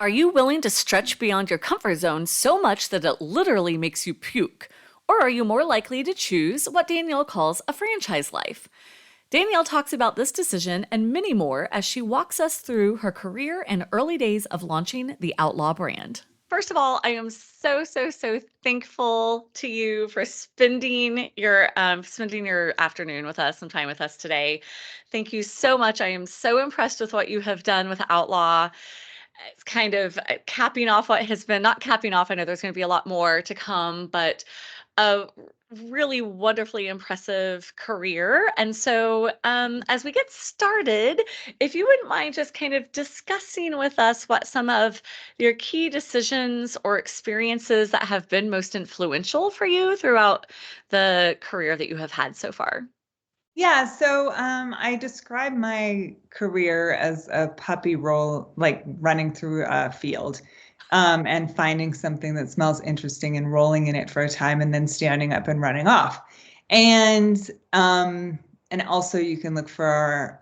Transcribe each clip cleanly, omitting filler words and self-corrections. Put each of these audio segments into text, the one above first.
Are you willing to stretch beyond your comfort zone so much that it literally makes you puke? Or are you more likely to choose what Danielle calls a franchise life? Danielle talks about this decision and many more as she walks us through her career and early days of launching the Outlaw brand. First of all, I am so thankful to you for spending your afternoon with us, some time with us today. Thank you so much. I am so impressed with what you have done with Outlaw. It's kind of capping off what has been, not capping off, I know there's going to be a lot more to come, but a really wonderfully impressive career. And so, as we get started, if you wouldn't mind just kind of discussing with us what some of your key decisions or experiences that have been most influential for you throughout the career that you have had so far. Yeah, so I describe my career as a puppy roll, like running through a field, and finding something that smells interesting and rolling in it for a time and then standing up and running off. And and also you can look for our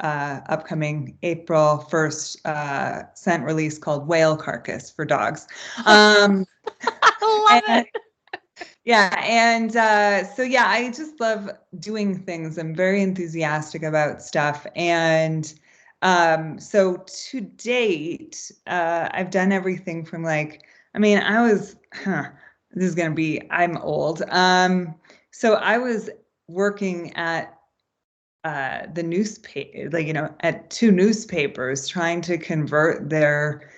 upcoming April 1st scent release called Whale Carcass for dogs. Um, I love and it. yeah, and so yeah, I just love doing things. I'm very enthusiastic about stuff. And so to date, I've done everything from like, I mean, this is gonna be, I'm old. So I was working at the newspaper, like, at two newspapers trying to convert their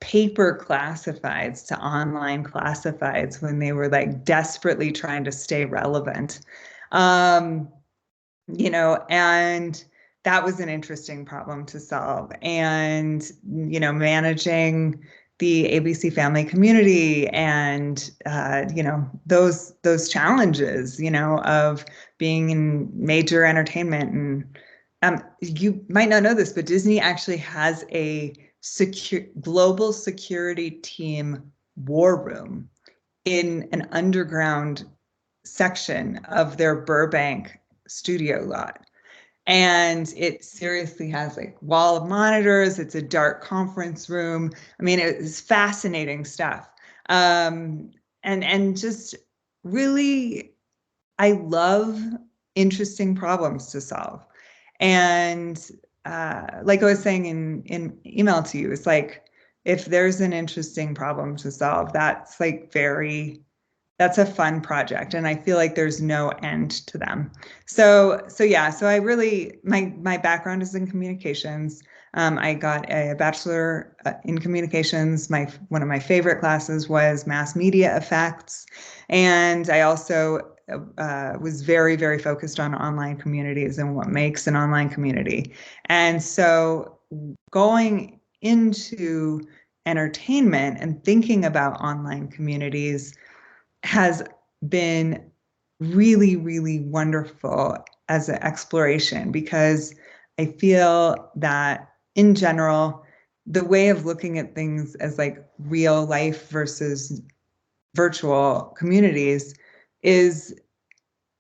paper classifieds to online classifieds when they were like desperately trying to stay relevant. Um, and that was an interesting problem to solve. And, managing the ABC family community and, those challenges, of being in major entertainment. And you might not know this, but Disney actually has a global security team war room in an underground section of their Burbank studio lot. And it seriously has like wall of monitors. It's a dark conference room. I mean, it's fascinating stuff. And just really, I love interesting problems to solve. And like I was saying in email to you, it's like if there's an interesting problem to solve, that's a fun project, and I feel like there's no end to them. So yeah, so I really my background is in communications. I got a bachelor in communications. My one of my favorite classes was mass media effects, and I also was very focused on online communities and what makes an online community. And so going into entertainment and thinking about online communities has been really wonderful as an exploration, because I feel that in general, the way of looking at things as like real life versus virtual communities is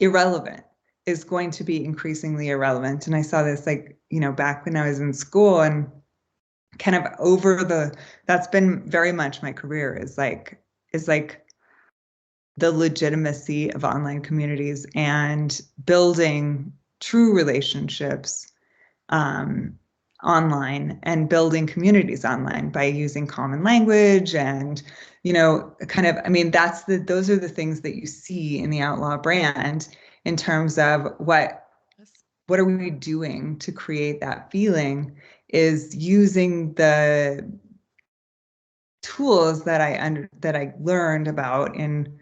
irrelevant, is going to be increasingly irrelevant. And I saw this like, back when I was in school, and kind of that's been very much my career, is like the legitimacy of online communities and building true relationships um, online, and building communities online by using common language. And kind of, I mean, those are the things that you see in the Outlaw brand, in terms of what are we doing to create that feeling, is using the tools that I learned about in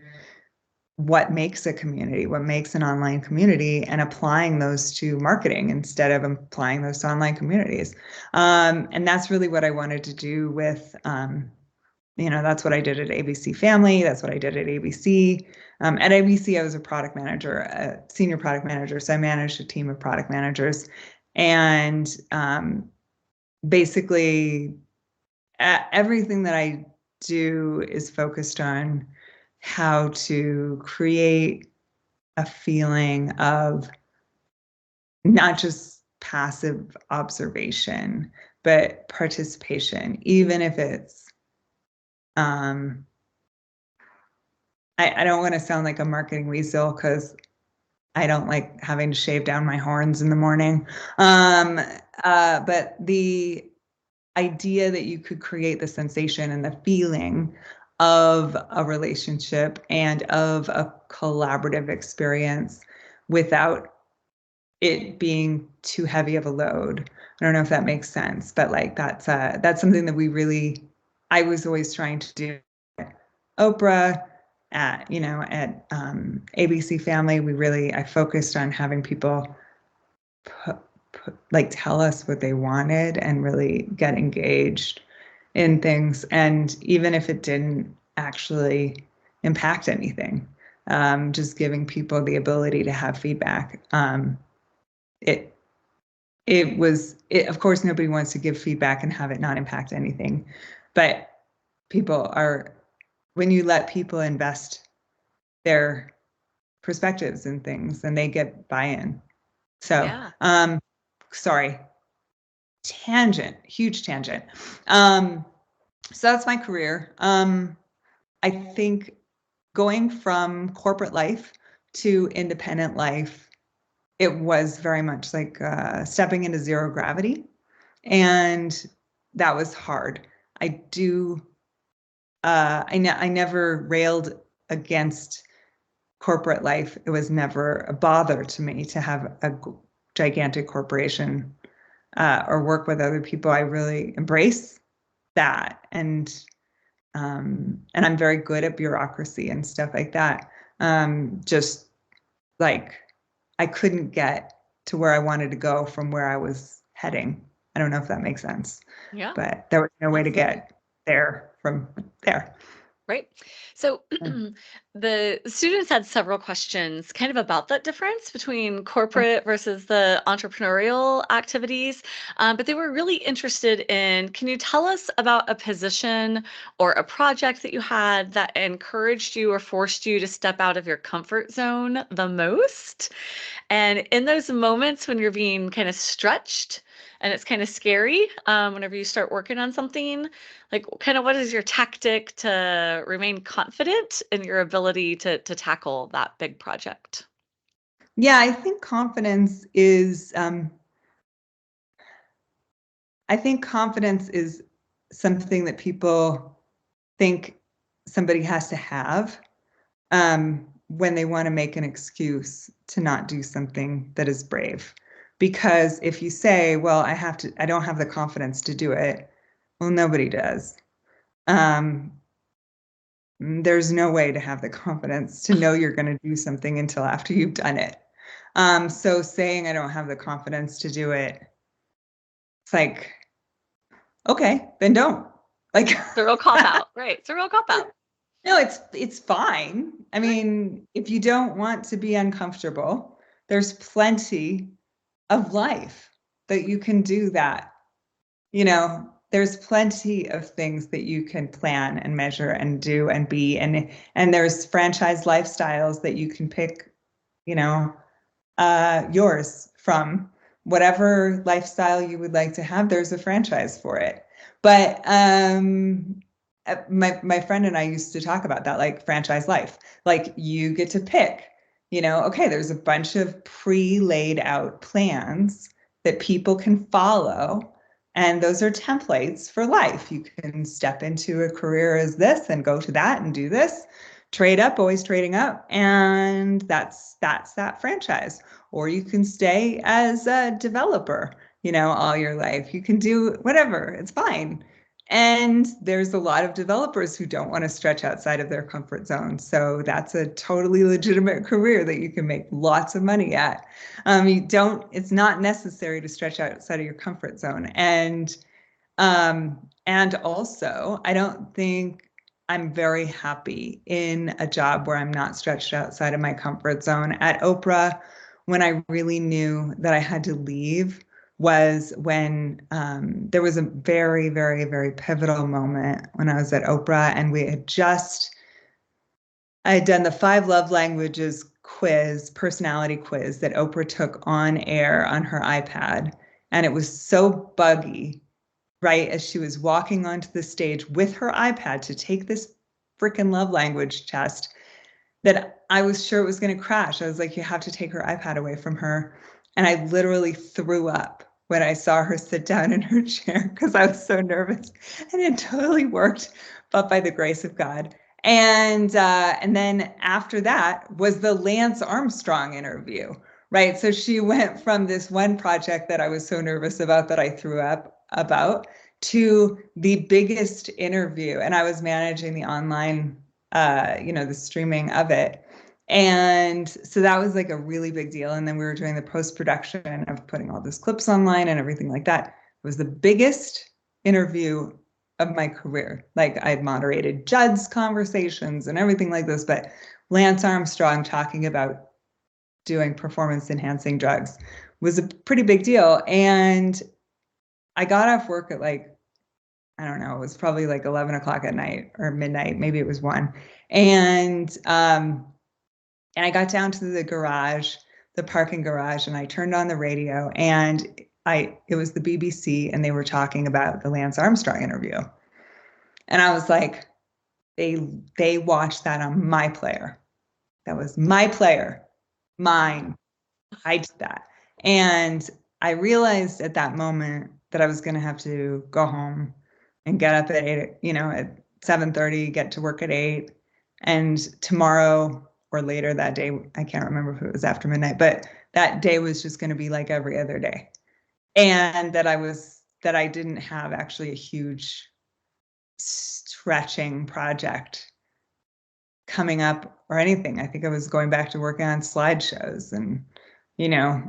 what makes a community, what makes an online community, and applying those to marketing instead of applying those to online communities. And that's really what I wanted to do with, that's what I did at ABC Family. That's what I did at ABC. At ABC, I was a product manager, a senior product manager. So I managed a team of product managers. And basically, everything that I do is focused on how to create a feeling of not just passive observation, but participation, even if it's Um, I don't want to sound like a marketing weasel because I don't like having to shave down my horns in the morning. Um, but the idea that you could create the sensation and the feeling of a relationship and of a collaborative experience without it being too heavy of a load. I don't know if that makes sense, but like that's something that I was always trying to do. Oprah, at ABC Family, I focused on having people like tell us what they wanted and really get engaged in things. And even if it didn't actually impact anything, just giving people the ability to have feedback. It of course, nobody wants to give feedback and have it not impact anything, but when you let people invest their perspectives and things, and they get buy-in. So, Yeah. sorry, huge tangent. So that's my career. I think going from corporate life to independent life, it was very much like stepping into zero gravity. And that was hard. I do, I never railed against corporate life. It was never a bother to me to have a gigantic corporation or work with other people. I really embrace that. And I'm very good at bureaucracy and stuff like that. Just like I couldn't get to where I wanted to go from where I was heading. I don't know if that makes sense, Yeah. but there was no way to Absolutely. get there from there. Right. So the students had several questions kind of about that difference between corporate versus the entrepreneurial activities. But they were really interested in, can you tell us about a position or a project that you had that encouraged you or forced you to step out of your comfort zone the most? And in those moments when you're being kind of stretched and it's kind of scary, whenever you start working on something, like kind of what is your tactic to remain confident in your ability to tackle that big project? Yeah, I think confidence is something that people think somebody has to have when they want to make an excuse to not do something that is brave. Because if you say, well, I don't have the confidence to do it, well, nobody does. Um, there's no way to have the confidence to know you're going to do something until after you've done it. So saying I don't have the confidence to do it, it's like, okay, then don't. Like, It's a real cop out, right? It's a real cop out, no, it's fine. I right? mean, if you don't want to be uncomfortable, there's plenty of life that you can do that. There's plenty of things that you can plan and measure and do and be, and there's franchise lifestyles that you can pick, you know, yours from. Whatever lifestyle you would like to have, there's a franchise for it. But my friend and I used to talk about that, like franchise life. Like you get to pick, okay, there's a bunch of pre-laid out plans that people can follow. And those are templates for life. You can step into a career as this and go to that and do this, trade up, always trading up. And that's that franchise. Or you can stay as a developer, all your life. You can do whatever, it's fine. And there's a lot of developers who don't want to stretch outside of their comfort zone. So that's a totally legitimate career that you can make lots of money at. It's not necessary to stretch outside of your comfort zone. And also, I don't think I'm very happy in a job where I'm not stretched outside of my comfort zone. At Oprah, when I really knew that I had to leave was when there was a very, very, very pivotal moment when I was at Oprah, and I had done the 5 love languages personality quiz that Oprah took on air on her iPad. And it was so buggy right as she was walking onto the stage with her iPad to take this freaking love language test, that I was sure it was going to crash. I was like, you have to take her iPad away from her. And I literally threw up when I saw her sit down in her chair because I was so nervous. And it totally worked, but by the grace of God. And then after that was the Lance Armstrong interview, right? So she went from this one project that I was so nervous about that I threw up about to the biggest interview. And I was managing the online, the streaming of it. And so that was like a really big deal. And then we were doing the post-production of putting all those clips online and everything like that. It was the biggest interview of my career. Like I'd moderated Judd's conversations and everything like this, but Lance Armstrong talking about doing performance enhancing drugs was a pretty big deal. And I got off work at like, I don't know, it was probably like 11 o'clock at night or midnight, maybe it was 1. And I got down to the garage, the parking garage, and I turned on the radio, and it was the BBC, and they were talking about the Lance Armstrong interview. And I was like, they watched that on my player. That was my player, mine. I did that. And I realized at that moment that I was going to have to go home and get up at 8, at 7:30, get to work at 8. And tomorrow or later that day, I can't remember if it was after midnight, but that day was just going to be like every other day. And that I didn't have actually a huge stretching project coming up or anything. I think I was going back to working on slideshows and,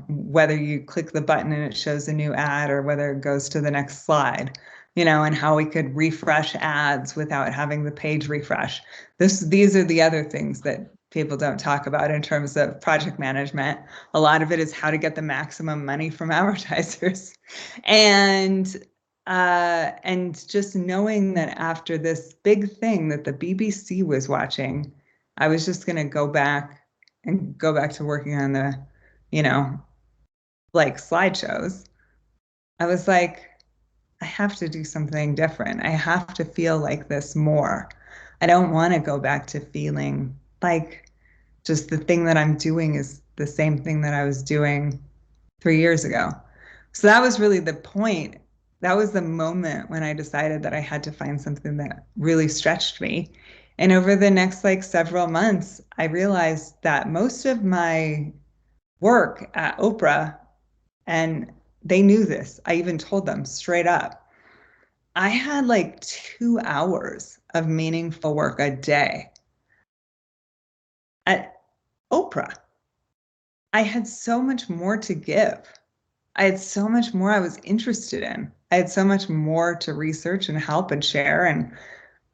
whether you click the button and it shows a new ad or whether it goes to the next slide, and how we could refresh ads without having the page refresh. These are the other things that people don't talk about in terms of project management. A lot of it is how to get the maximum money from advertisers. And just knowing that after this big thing that the BBC was watching, I was just going to go back to working on the, like slideshows. I was like, I have to do something different. I have to feel like this more. I don't want to go back to feeling like just the thing that I'm doing is the same thing that I was doing 3 years ago. So that was really the point. That was the moment when I decided that I had to find something that really stretched me. And over the next like several months, I realized that most of my work at Oprah, and they knew this, I even told them straight up, I had like 2 hours of meaningful work a day at Oprah. I had so much more to give. I had so much more I was interested in. I had so much more to research and help and share and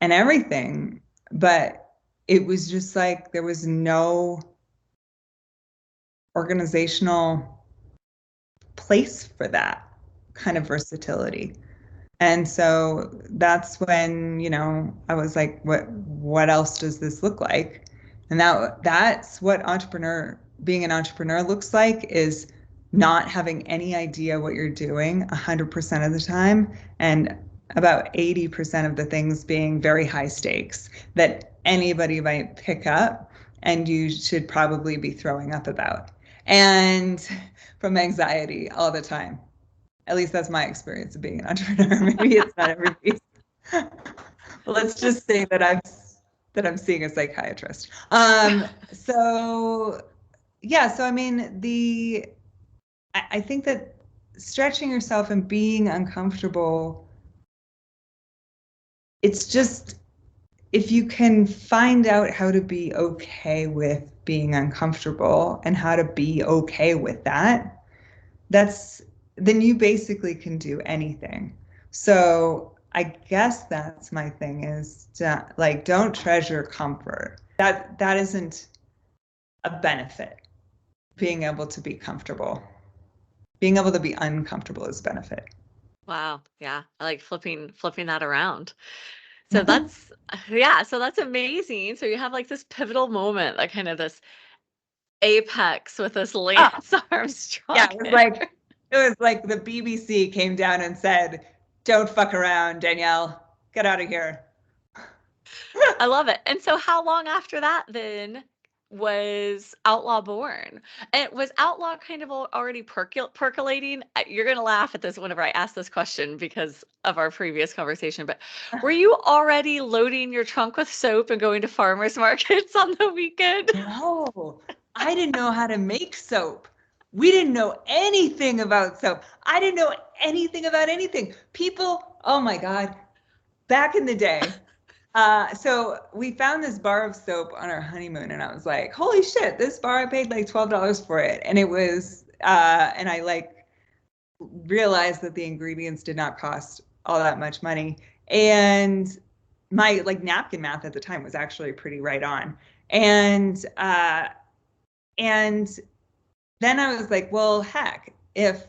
everything. But it was just like there was no organizational place for that kind of versatility. And so that's when, I was like, what else does this look like? And that's what being an entrepreneur looks like, is not having any idea what you're doing 100% of the time, and about 80% of the things being very high stakes that anybody might pick up and you should probably be throwing up about. And from anxiety all the time. At least that's my experience of being an entrepreneur. Maybe it's not everybody's. But let's just say that I'm seeing a psychiatrist. So yeah, so I mean I think that stretching yourself and being uncomfortable, it's just, if you can find out how to be okay with being uncomfortable and how to be okay with that, then you basically can do anything. So I guess that's my thing, is like, don't treasure comfort. That isn't a benefit. Being able to be comfortable, being able to be uncomfortable is benefit. Wow. Yeah. I like flipping that around. So that's yeah, so that's amazing. So you have like this pivotal moment, like kind of this apex with this Oh, Lance Armstrong. yeah, it was like the BBC came down and said, Don't fuck around, Danielle. Get out of here. I love it. And so how long after that then was Outlaw born? And was Outlaw kind of already percolating? You're going to laugh at this whenever I ask this question because of our previous conversation, but were you already loading your trunk with soap and going to farmers markets on the weekend? No, I didn't know how to make soap. We didn't know anything about soap. I didn't know anything about anything. People, oh my God, back in the day. So we found this bar of soap on our honeymoon, and I was like, holy shit, this bar, I paid like $12 for it. And it was, and I like realized that the ingredients did not cost all that much money. And my like napkin math at the time was actually pretty right on. And then I was like, well, heck, if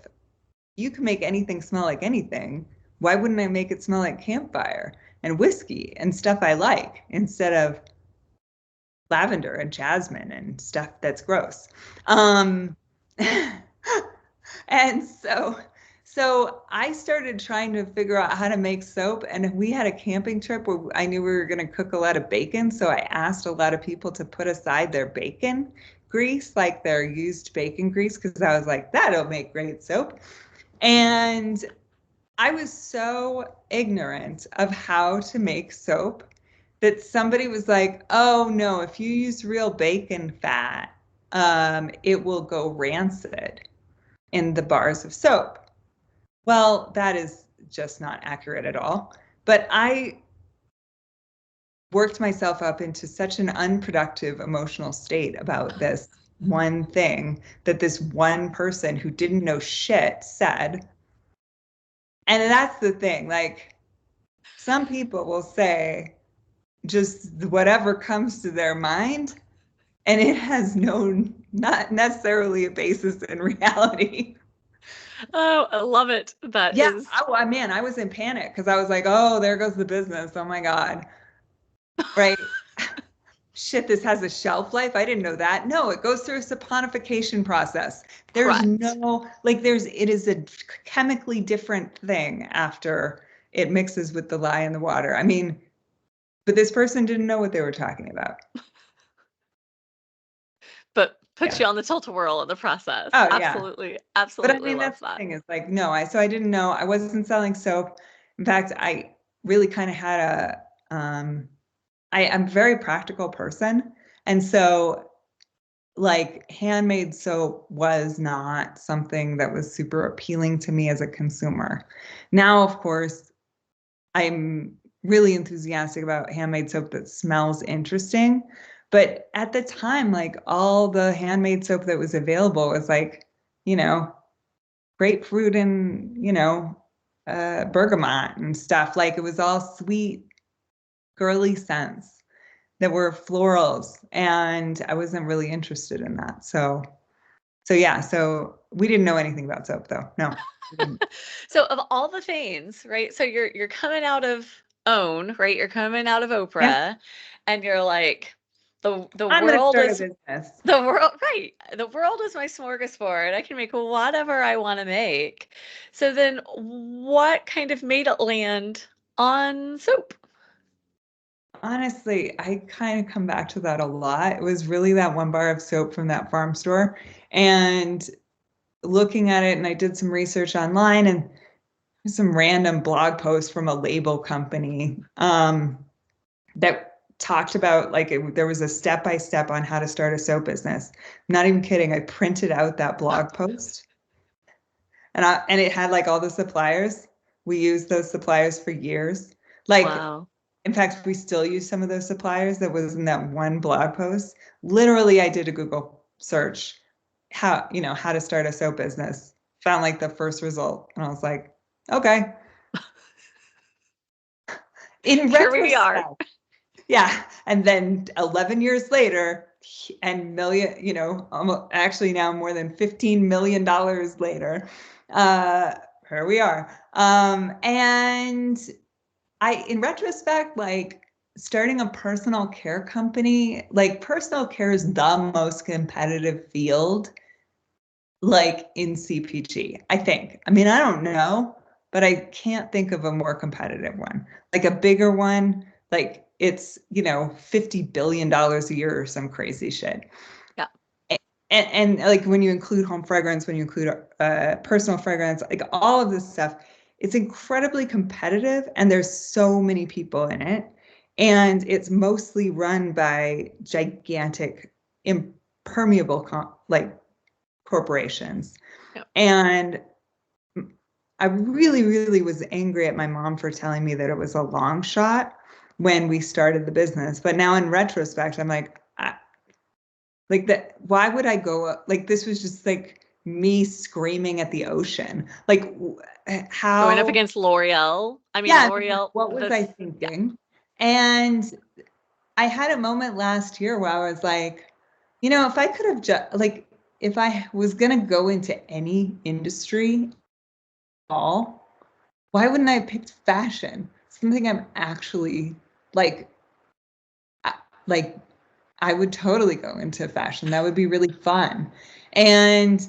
you can make anything smell like anything, why wouldn't I make it smell like campfire and whiskey and stuff I like instead of lavender and jasmine and stuff that's gross? Um, and so I started trying to figure out how to make soap, and we had a camping trip where I knew we were going to cook a lot of bacon, so I asked a lot of people to put aside their bacon grease, like their used bacon grease, because I was like, that'll make great soap. And I was so ignorant of how to make soap that somebody was like, oh no, if you use real bacon fat, it will go rancid in the bars of soap. Well, that is just not accurate at all. But I worked myself up into such an unproductive emotional state about this one thing that this one person who didn't know shit said. And that's the thing. Like, some people will say just whatever comes to their mind, and it has not necessarily a basis in reality. Oh, I love it. That Yeah. is Oh, man, I was in panic because I was like, oh, there goes the business. Oh my God. Right. Shit, this has a shelf life. I didn't know that. No, it goes through a saponification process. There's correct. no, it is a chemically different thing after it mixes with the lye in the water. I mean, but this person didn't know what they were talking about. But puts Yeah. you on the tilt-a-whirl in the process. Oh, yeah. Absolutely. But I Absolutely mean, love that's the that. thing is like, no, so I didn't know. I wasn't selling soap. In fact, I really kind of had I'm a very practical person. And so like handmade soap was not something that was super appealing to me as a consumer. Now, of course, I'm really enthusiastic about handmade soap that smells interesting. But at the time, like all the handmade soap that was available was like, you know, grapefruit and, bergamot and stuff. Like it was all sweet, girly scents that were florals. And I wasn't really interested in that. So yeah, so we didn't know anything about soap though. No. We didn't. So of all the things, right? So you're coming out of OWN, right? You're coming out of Yeah, Oprah, and you're like, the I'm gonna world start a is business. the world, right? The world is my smorgasbord. I can make whatever I want to make. So then what kind of made it land on soap? Honestly, I kind of come back to that a lot. It was really that one bar of soap from that farm store. And looking at it, and I did some research online and some random blog post from a label company that talked about like there was a step by step on how to start a soap business. I'm not even kidding. I printed out that blog post and it had like all the suppliers. We used those suppliers for years. Like, Wow. in fact, we still use some of those suppliers that was in that one blog post. Literally, I did a Google search, how to start a soap business. Found like the first result, and I was like, okay. In Here we are. retrospect, yeah. And then 11 years later, and actually now more than $15 million later, here we are. And in retrospect, like starting a personal care company, like personal care is the most competitive field, like in CPG, I think. I mean, I don't know, but I can't think of a more competitive one. Like a bigger one, like it's, $50 billion a year or some crazy shit. Yeah. And like when you include home fragrance, when you include personal fragrance, like all of this stuff, it's incredibly competitive and there's so many people in it. And it's mostly run by gigantic, impermeable like corporations. Yeah. And I really, really was angry at my mom for telling me that it was a long shot when we started the business. But now in retrospect, I'm like, like that, why would I go? Like this was just like me screaming at the ocean. Like Going up how, against L'Oreal. I mean, yeah, L'Oreal, what was I yeah. thinking? And I had a moment last year where I was like, if I could have just like if I was gonna go into any industry at all, why wouldn't I have picked fashion? Something I'm actually like, like I would totally go into fashion. That would be really fun. And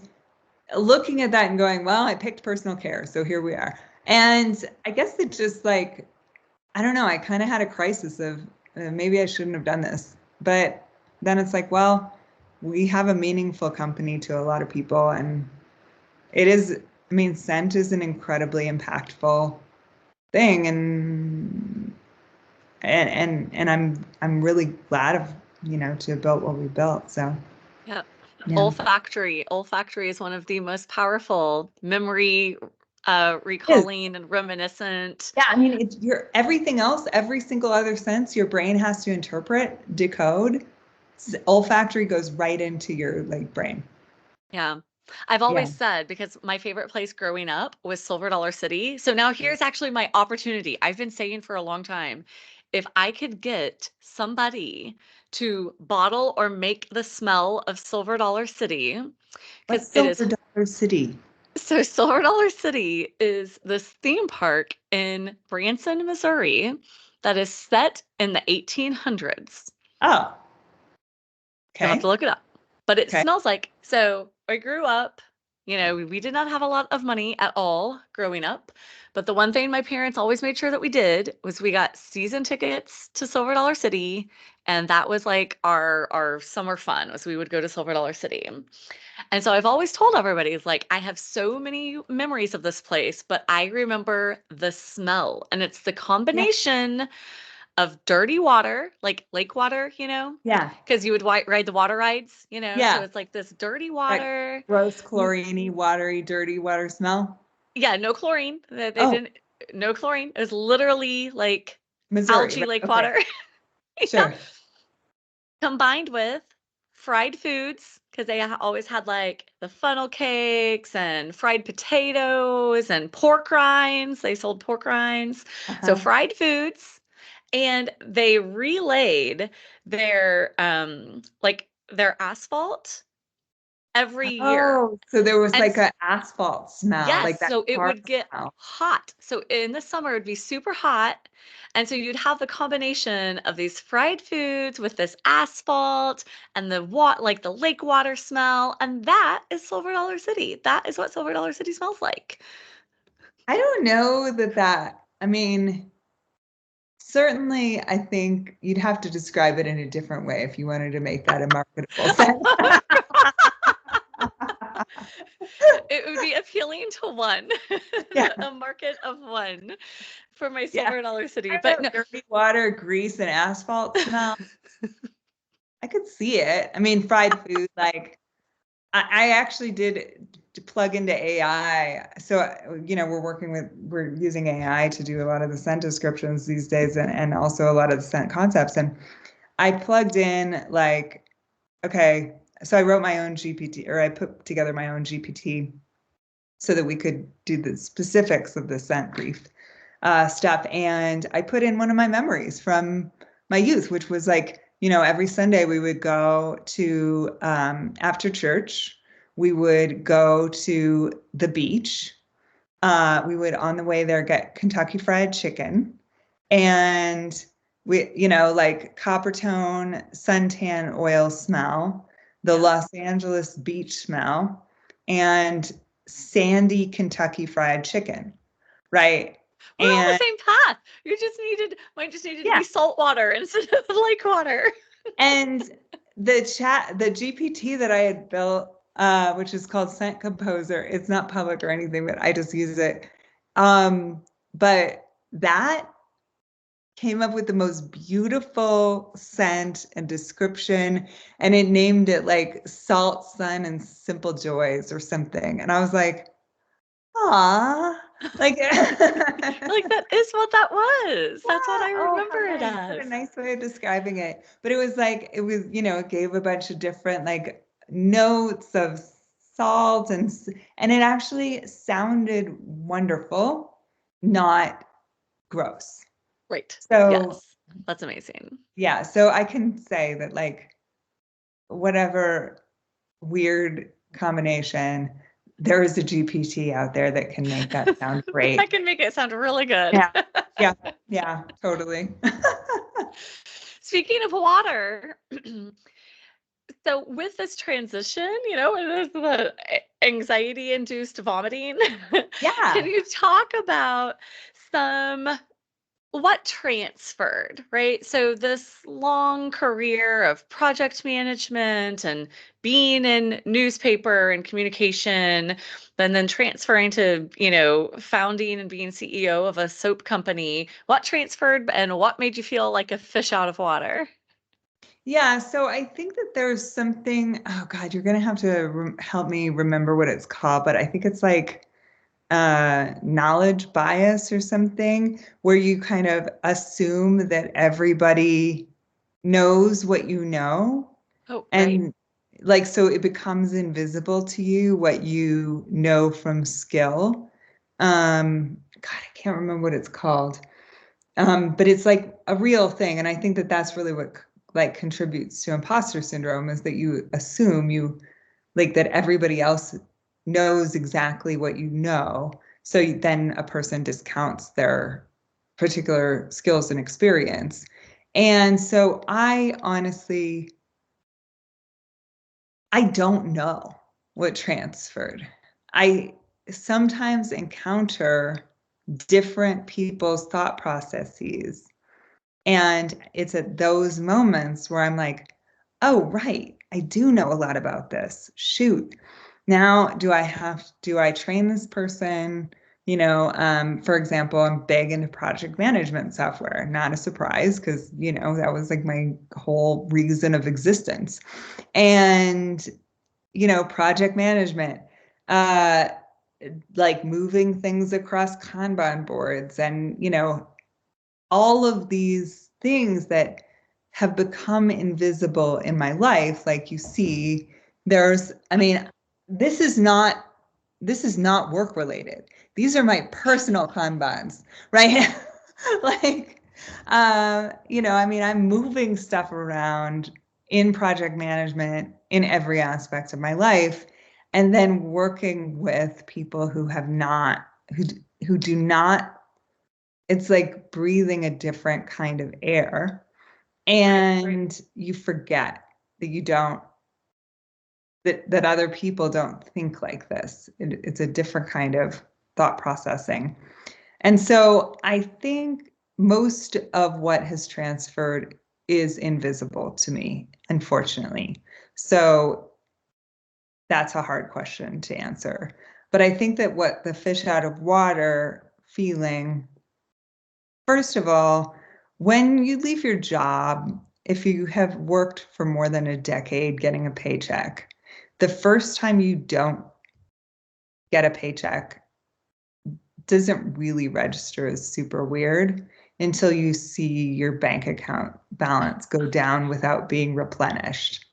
looking at that and going, well, I picked personal care, so here we are. And I guess it just like, I don't know, I kind of had a crisis of maybe I shouldn't have done this. But then it's like, well, we have a meaningful company to a lot of people. And it is, I mean, scent is an incredibly impactful thing. And I'm really glad of, to have built what we built. So Yeah. yeah. Olfactory. Olfactory is one of the most powerful memory It is. recalling and reminiscent. Yeah, I mean, it's your everything else, every single other sense your brain has to interpret, decode. Olfactory goes right into your like brain. Yeah. I've Yeah. always said because my favorite place growing up was Silver Dollar City. So now here's actually my opportunity. I've been saying for a long time, if I could get somebody to bottle or make the smell of Silver Dollar City, because What's it is Silver Dollar City? so Silver Dollar City is this theme park in Branson, Missouri that is set in the 1800s. Oh, You'll have to okay. look it up. But it Okay. smells like so I grew up, we did not have a lot of money at all growing up. But the one thing my parents always made sure that we did was we got season tickets to Silver Dollar City. And that was like our summer fun was we would go to Silver Dollar City. And so I've always told everybody, it's like, I have so many memories of this place, but I remember the smell. And it's the Yeah. combination of dirty water, like lake water, Yeah. because you would ride the water rides, so Yeah. it's like this dirty That water. gross, N- chloriney, watery, dirty water smell. Yeah, no chlorine. They Oh, didn't, no chlorine. It was literally like Missouri. algae Right. lake Okay. water. Yeah. Sure. Combined with fried foods, because they always had like the funnel cakes and fried potatoes and pork rinds. They sold pork rinds. So Uh-huh. fried foods. And they relayed their asphalt every year. Oh, so there was And like a asphalt smell, yes, like that so it tar would get smell. hot. So in the summer, it would be super hot. And so you'd have the combination of these fried foods with this asphalt and like the lake water smell. And that is Silver Dollar City. That is what Silver Dollar City smells like. I don't know I mean, certainly I think you'd have to describe it in a different way if you wanted to make that a marketable scent. It would be appealing to one, Yeah. a market of one for my Yeah. Silver Dollar City. I But don't no, know, dirty water, grease, and asphalt smell. I could see it. I mean, fried food, like I actually did plug into AI. So, we're using AI to do a lot of the scent descriptions these days and also a lot of the scent concepts. And I plugged in like, okay, so I wrote my own GPT or I put together my own GPT so that we could do the specifics of the scent brief stuff. And I put in one of my memories from my youth, which was like, every Sunday we would go to, after church, we would go to the beach. We would, on the way there, get Kentucky Fried Chicken. And like copper tone, suntan oil smell, the yeah. Los Angeles beach smell, and sandy Kentucky Fried Chicken. right. We're on the And same path. Mine just needed to yeah, be salt water instead of lake water. and the GPT that I had built, which is called Scent Composer, it's not public or anything, but I just use it. But that came up with the most beautiful scent and description, and it named it like Salt, Sun, and Simple Joys or something. And I was like, ah, like, Like, that is what that was. That's what yeah, I oh, how remember it nice. What a as. nice way of describing it. But it was like, it gave a bunch of different like notes of salt and it actually sounded wonderful, not gross. Right. So Yes. That's amazing. yeah, so I can say that like whatever weird combination, there is a GPT out there that can make that sound That great. can make it sound really good. Yeah, yeah, yeah, totally. Speaking of water, so with this transition, it is the anxiety-induced vomiting. Can Yeah. you talk about some what transferred, right? So this long career of project management and being in newspaper and communication, then transferring to, founding and being CEO of a soap company. What transferred and what made you feel like a fish out of water? Yeah, so I think that there's something, oh God, you're gonna have to help me remember what it's called, but I think it's like knowledge bias or something, where you kind of assume that everybody knows what you know. Oh, right. And like, so it becomes invisible to you what you know from skill. God, I can't remember what it's called. But it's like a real thing. And I think that that's really what like contributes to imposter syndrome is that you assume you like that everybody else knows exactly what you know. So then a person discounts their particular skills and experience. And so I don't know what transferred. I sometimes encounter different people's thought processes. And it's at those moments where I'm like, oh, right, I do know a lot about this. Shoot. Now, do I train this person? For example, I'm big into project management software. Not a surprise because, that was like my whole reason of existence. And, project management, uh, like moving things across Kanban boards and, all of these things that have become invisible in my life, like you see, I mean, this is not work related. These are my personal Kanbans, right? Like, I mean, I'm moving stuff around in project management in every aspect of my life, and then working with people who have not, who do not, it's like breathing a different kind of air. Right. And you forget that you don't, that other people don't think like this. It's a different kind of thought processing. And so I think most of what has transferred is invisible to me, unfortunately. So that's a hard question to answer. But I think that what the fish out of water feeling, first of all, when you leave your job, if you have worked for more than a decade getting a paycheck, the first time you don't get a paycheck doesn't really register as super weird until you see your bank account balance go down without being replenished.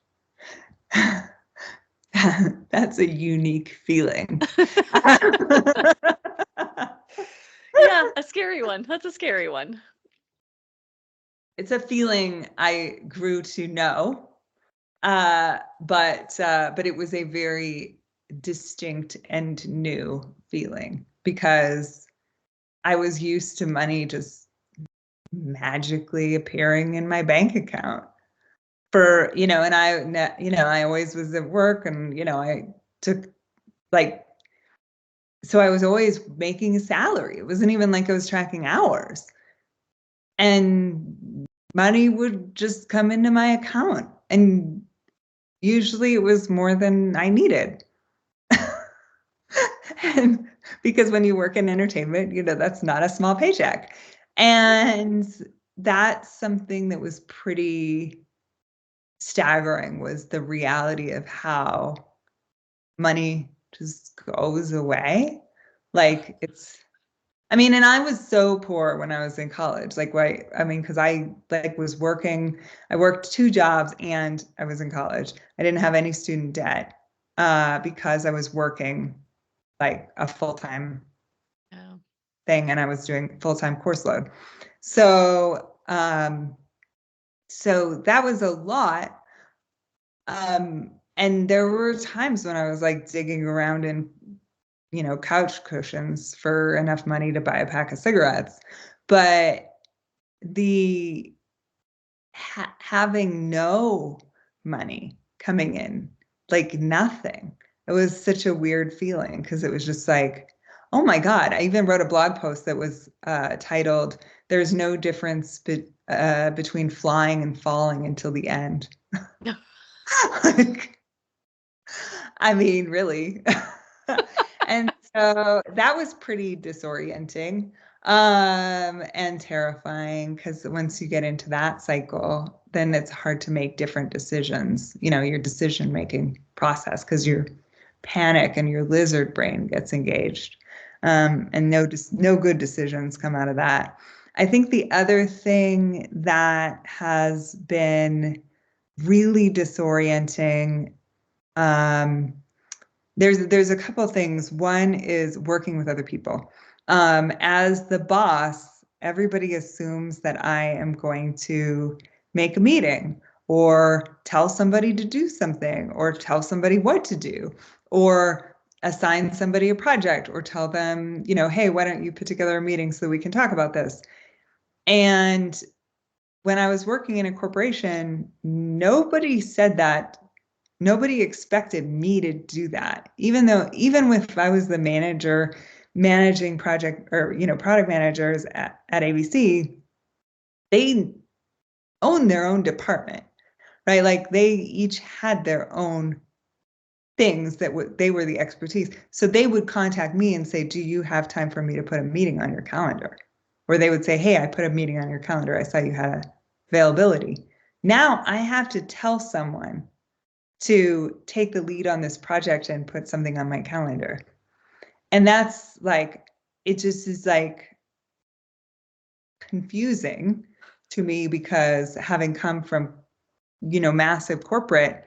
That's a unique feeling. Yeah, a scary one. That's a scary one. It's a feeling I grew to know, but it was a very distinct and new feeling because I was used to money just magically appearing in my bank account and I always was at work and, I took like so I was always making a salary. It wasn't even like I was tracking hours. And money would just come into my account. And usually it was more than I needed. And because when you work in entertainment, that's not a small paycheck. And that's something that was pretty staggering, was the reality of how money just goes away. Like and I was so poor when I was in college. Like, why? I mean, because I was working, I worked two jobs and I was in college. I didn't have any student debt because I was working like a full-time Yeah. thing and I was doing full-time course load. So, so that was a lot. And there were times when I was like digging around in, couch cushions for enough money to buy a pack of cigarettes. But the having no money coming in, like nothing, it was such a weird feeling because it was just like, oh my God. I even wrote a blog post that was titled, "There's no difference between flying and falling until the end." Like, I mean, really. And so that was pretty disorienting and terrifying because once you get into that cycle, then it's hard to make different decisions, your decision making process, because your panic and your lizard brain gets engaged. And no good decisions come out of that. I think the other thing that has been really disorienting, um, there's a couple of things. One is working with other people. As the boss, everybody assumes that I am going to make a meeting or tell somebody to do something or tell somebody what to do or assign somebody a project or tell them, hey, why don't you put together a meeting so we can talk about this? And when I was working in a corporation, nobody said that. Nobody expected me to do that. Even if I was the manager managing project or, product managers at ABC, they own their own department, right? Like they each had their own things that they were the expertise. So they would contact me and say, do you have time for me to put a meeting on your calendar? Or they would say, hey, I put a meeting on your calendar. I saw you had availability. Now I have to tell someone to take the lead on this project and put something on my calendar. And that's like, it just is like confusing to me because having come from, massive corporate,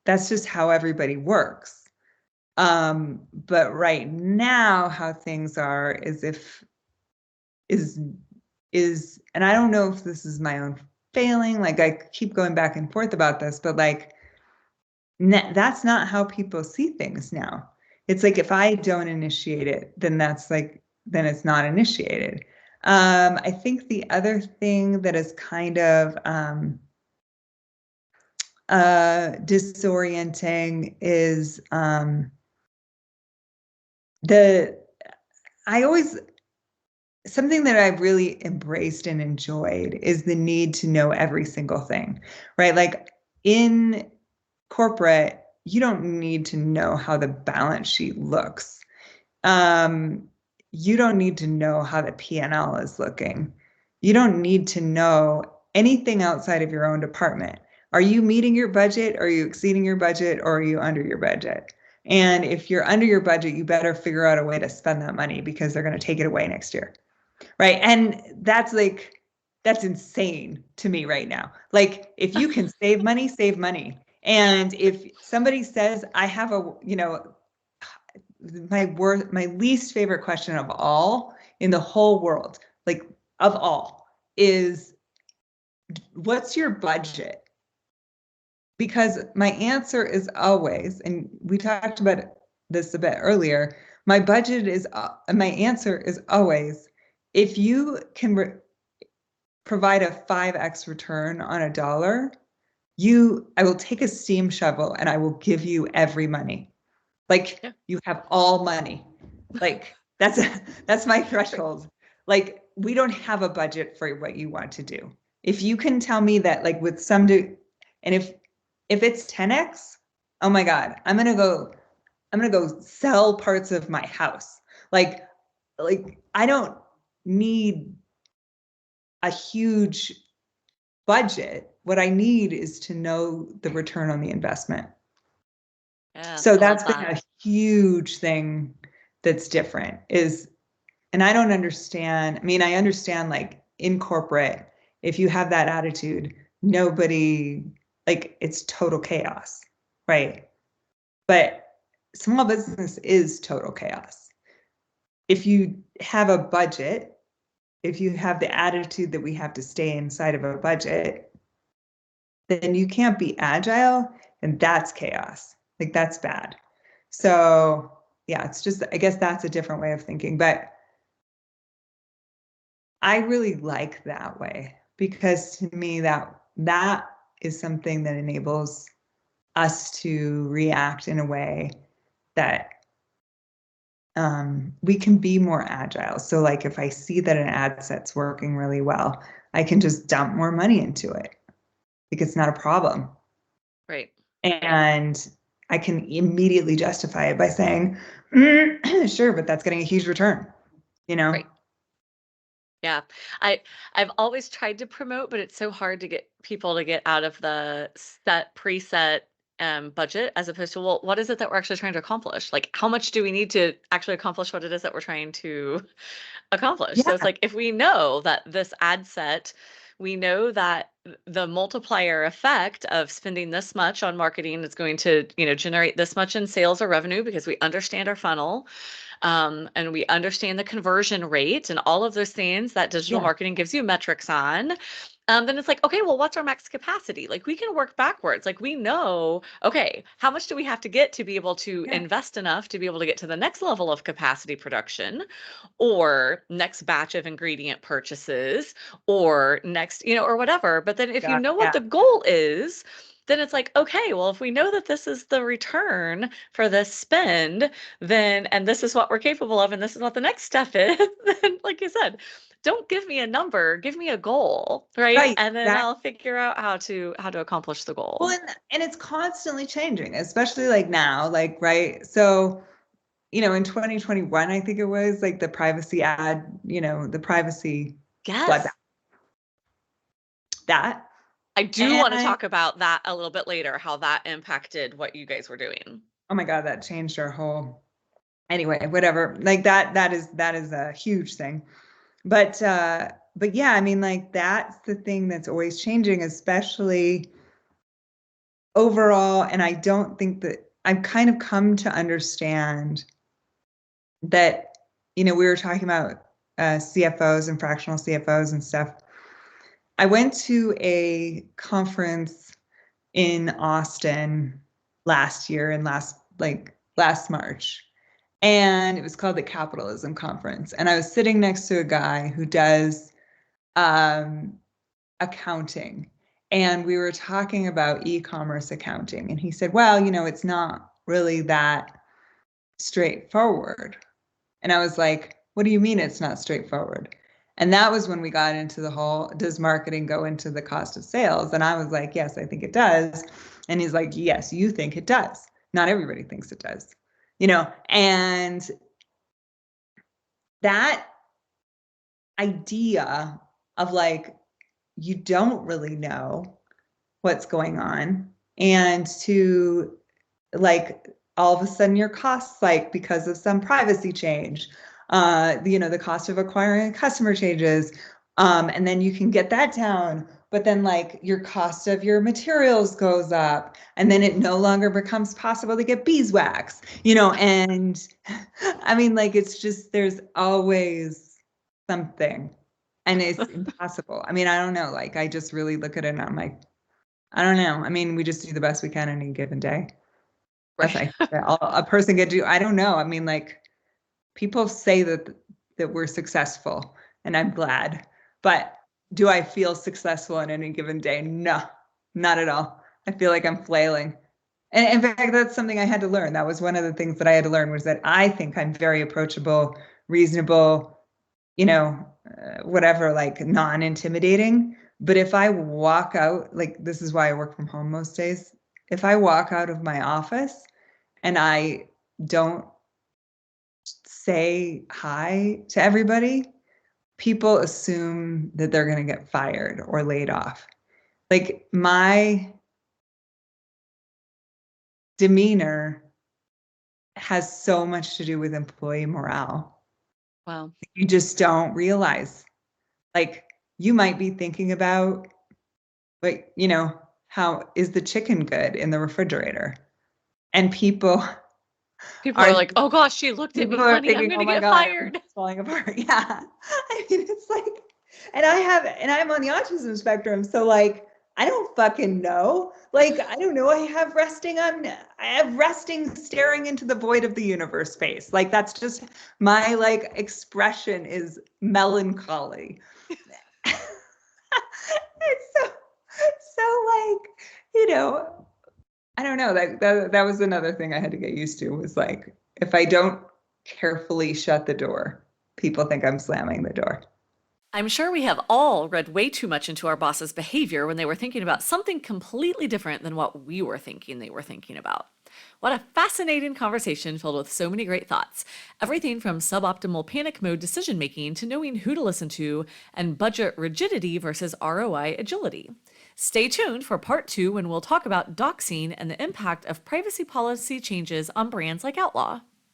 that's just how everybody works. But right now, how things are is and I don't know if this is my own failing. Like I keep going back and forth about this, but like that's not how people see things now. It's like if I don't initiate it, then then it's not initiated. I think the other thing that is kind of disorienting is the I always something that I've really embraced and enjoyed is the need to know every single thing, right? Like in corporate, you don't need to know how the balance sheet looks. Um, you don't need to know how the P&L is looking. You don't need to know anything outside of your own department. Are you meeting your budget? Are you exceeding your budget? Or are you under your budget? And if you're under your budget, you better figure out a way to spend that money because they're going to take it away next year. Right. And that's insane to me right now. Like, if you can save money, save money. And if somebody says, I have my least favorite question of all in the whole world, like of all, is what's your budget? Because my answer is always, and we talked about this a bit earlier, my answer is always, if you can provide a 5x return on a dollar, I will take a steam shovel and I will give you every money. Like Yeah. you have all money. Like that's my threshold. Like we don't have a budget for what you want to do. If you can tell me that like with some do and if it's 10x, oh my God, I'm gonna go sell parts of my house. Like I don't need a huge budget. What I need is to know the return on the investment. Yeah, So I love that's been that. a huge thing that's different is, and I don't understand. I mean, I understand like in corporate, if you have that attitude, nobody, like it's total chaos, right? But small business is total chaos. If you have a budget, if you have the attitude that we have to stay inside of a budget, then you can't be agile, and that's chaos. Like that's bad. So yeah, it's just, I guess that's a different way of thinking, but I really like that way because to me that is something that enables us to react in a way that we can be more agile. So like if I see that an ad set's working really well, I can just dump more money into it because it's not a problem. Right. And I can immediately justify it by saying, sure, but that's getting a huge return, you know? Right. Yeah. I I've always tried to promote, but it's so hard to get people to get out of the preset budget as opposed to, well, what is it that we're actually trying to accomplish? Like, how much do we need to actually accomplish what it is that we're trying to accomplish? So it's Yeah, like if we know that this ad set, we know that the multiplier effect of spending this much on marketing is going to, generate this much in sales or revenue because we understand our funnel, and we understand the conversion rate and all of those things that digital yeah, marketing gives you metrics on. Then it's like, okay, well, what's our max capacity? Like we can work backwards. Like we know, okay, how much do we have to get to be able to yeah, invest enough to be able to get to the next level of capacity production or next batch of ingredient purchases or next, or whatever. But then if you know what yeah, the goal is, then it's like, okay, well, if we know that this is the return for this spend, then, and this is what we're capable of, and this is what the next step is, then, like you said, don't give me a number, give me a goal, right? right, And then exactly. I'll figure out how to accomplish the Well, goal. and it's constantly changing, especially like now, like, right? So, in 2021, I think it was like the privacy ad, the privacy bloodbath, Yes. that. I do want to And talk about that a little bit later, how that impacted what you guys were doing. oh my God, that changed our whole, anyway, whatever. Like that is a huge thing. But yeah, I mean, like that's the thing that's always changing, especially overall. And I don't think that I've kind of come to understand that, we were talking about CFOs and fractional CFOs and stuff. I went to a conference in Austin last year and last March. And it was called the Capitalism Conference. And I was sitting next to a guy who does um, accounting. And we were talking about e-commerce accounting. And he said, well, it's not really that straightforward. And I was like, what do you mean it's not straightforward? And that was when we got into the whole, does marketing go into the cost of sales? And I was like, yes, I think it does. And he's like, yes, you think it does. Not everybody thinks it does. And that idea of like, you don't really know what's going on. And to like all of a sudden your costs like because of some privacy change, the cost of acquiring a customer changes, and then you can get that down, but then like your cost of your materials goes up, and then it no longer becomes possible to get beeswax, and I mean, like it's just there's always something, and it's impossible. I mean, I don't know, like I just really look at it and I'm like, I don't know. I mean, we just do the best we can on any given day. That's Right. I think that a person could do. I don't know. I mean, like people say that we're successful, and I'm glad. But do I feel successful on any given day? No, not at all. I feel like I'm flailing. And in fact, that's something I had to learn. That was one of the things that I had to learn was that I think I'm very approachable, reasonable, whatever, like non-intimidating. But if I walk out, like this is why I work from home most days. If I walk out of my office and I don't say hi to everybody, people assume that they're going to get fired or laid off. Like my demeanor has so much to do with employee morale. Wow. You just don't realize. Like you might be thinking about, like, how is the chicken good in the refrigerator? And People are are like, oh gosh, she looked at me people are funny. I'm thinking, going "Oh to my get God, fired. everything's falling apart." Yeah, I mean, it's like, and I'm on the autism spectrum, so like, I don't fucking know. Like, I don't know. I have resting, staring into the void of the universe face. Like, that's just my like expression is melancholy. It's so like, you know, I don't know. That was another thing I had to get used to was like if I don't carefully shut the door, people think I'm slamming the door. I'm sure we have all read way too much into our boss's behavior when they were thinking about something completely different than what we were thinking they were thinking about. What a fascinating conversation filled with so many great thoughts. Everything from suboptimal panic mode decision making to knowing who to listen to, and budget rigidity versus ROI agility. Stay tuned for part 2 when we'll talk about doxing and the impact of privacy policy changes on brands like Outlaw.